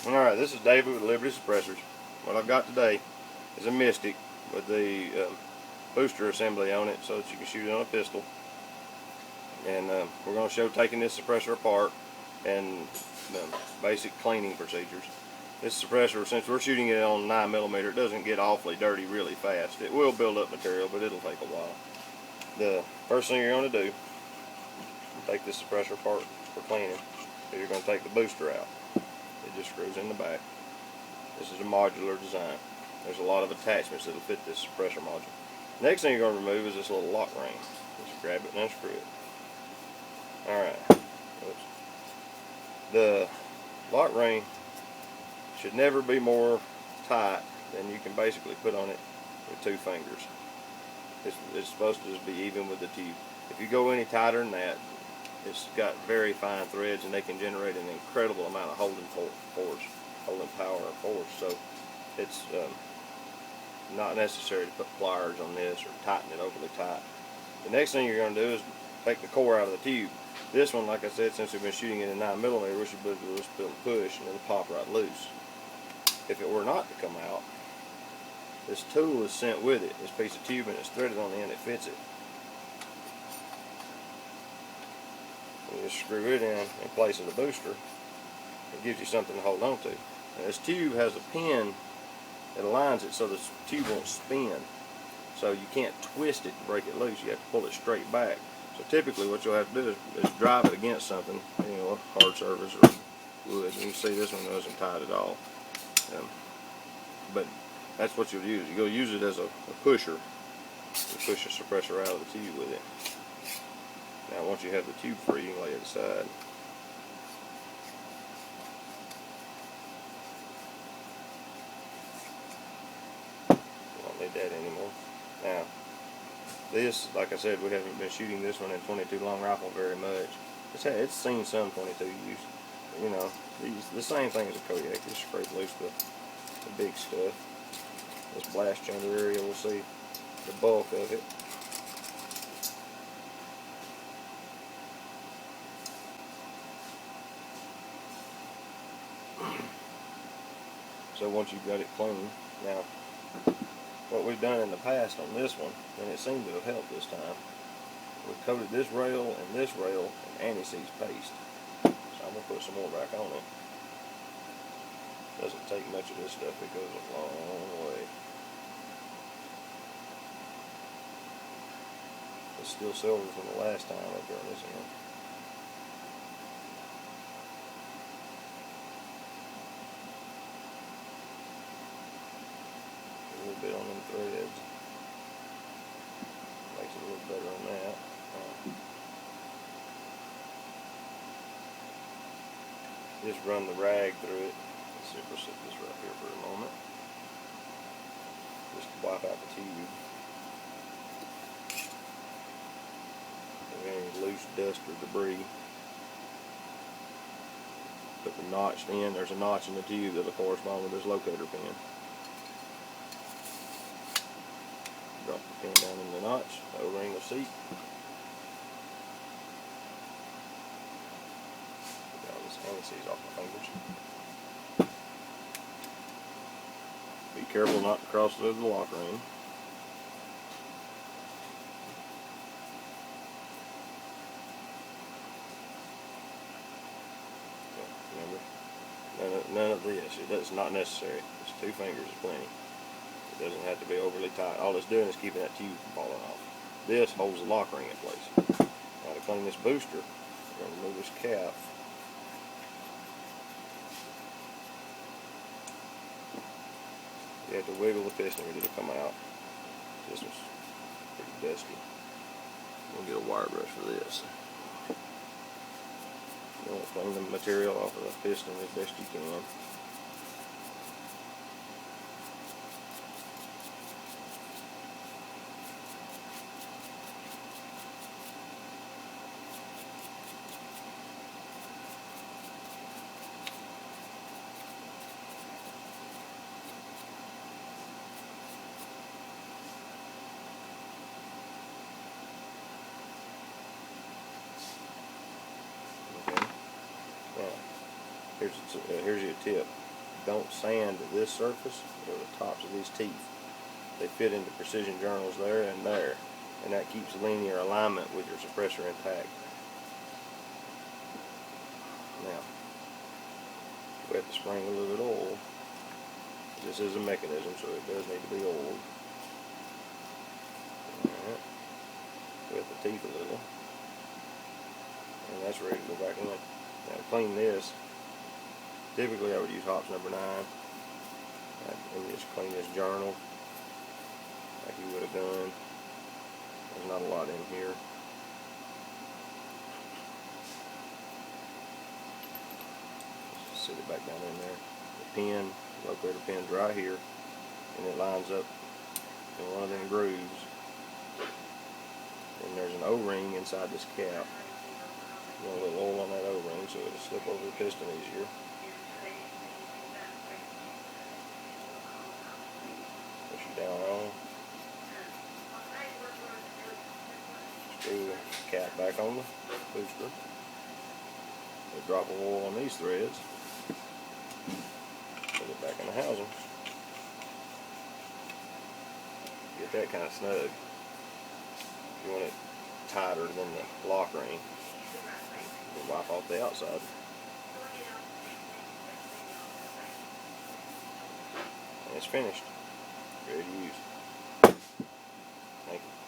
Alright, this is David with Liberty Suppressors. What I've got today is a Mystic with the booster assembly on it so that you can shoot it on a pistol. And we're going to show taking this suppressor apart and basic cleaning procedures. This suppressor, since we're shooting it on 9mm, it doesn't get awfully dirty really fast. It will build up material, but it'll take a while. The first thing you're going to do, take this suppressor apart for cleaning, is you're going to take the booster out. It just screws in the back. This is a modular design. There's a lot of attachments that will fit this suppressor module. Next thing you're going to remove is this little lock ring. Just grab it and unscrew it. Alright. The lock ring should never be more tight than you can basically put on it with 2 fingers. It's supposed to just be even with the tube. If you go any tighter than that, it's got very fine threads and they can generate an incredible amount of holding power or force. So it's not necessary to put pliers on this or tighten it overly tight. The next thing you're going to do is take the core out of the tube. This one, like I said, since we've been shooting it in 9mm, we should be able to just push and it'll pop right loose. If it were not to come out, this tool is sent with it. This piece of tube, and it's threaded on the end, it fits it. You just screw it in place of the booster. It gives you something to hold on to. And this tube has a pin that aligns it so the tube won't spin. So you can't twist it and break it loose. You have to pull it straight back. So typically what you'll have to do is drive it against something, a hard surface or wood. And you see this one doesn't tight at all. But that's what you'll use. You'll use it as a pusher. You push the suppressor out of the tube with it. Now once you have the tube free, you can lay it aside. You don't need that anymore. Now, this, like I said, we haven't been shooting this one in 22 long rifle very much. It's seen some 22 use. The same thing as a Kodiak. Just scrape loose the big stuff. This blast chamber area, we'll see the bulk of it. So once you've got it clean, now what we've done in the past on this one, and it seemed to have helped this time, we coated this rail and this rail in anti-seize paste. So I'm going to put some more back on it. Doesn't take much of this stuff, it goes a long way. It's still silver from the last time I burned this in. A little bit on them threads. Makes it a little better on that. Just run the rag through it. Let's see if we'll set this right here for a moment. Just wipe out the tube. Any loose dust or debris. Put the notch in. There's a notch in the tube that'll correspond with this locator pin. Drop the pin down in the notch, O-ring the seat. Get all this anti-seize off my fingers. Be careful not to cross through the lock ring. Remember, none of this. It's not necessary. It's 2 fingers is plenty. It doesn't have to be overly tight. All it's doing is keeping that tube from falling off. This holds the lock ring in place. Now to clean this booster, we're going to remove this calf. You have to wiggle the piston or it'll come out. This one's pretty dusty. We'll get a wire brush for this. You want to clean the material off of the piston as best you can. Here's your tip. don't sand this surface or the tops of these teeth. They fit into precision journals there, and that keeps linear alignment with your suppressor intact. Now, wet the spring a little bit of oil. This is a mechanism, so it does need to be oiled. Alright. Wet the teeth a little. And that's ready to go back in. Now to clean this, typically I would use hops number 9. And just clean this journal like you would have done. There's not a lot in here. Just sit it back down in there. The pin, locator pin's right here, and it lines up in one of them grooves. And there's an O-ring inside this cap. You want a little oil on that O-ring so it'll slip over the piston easier. Push it down on. Screw the cap back on the booster. A drop of oil on these threads. Put it back in the housing. Get that kind of snug. You want it tighter than the lock ring. You wipe off the outside. And it's finished. Ready to use. Thank you.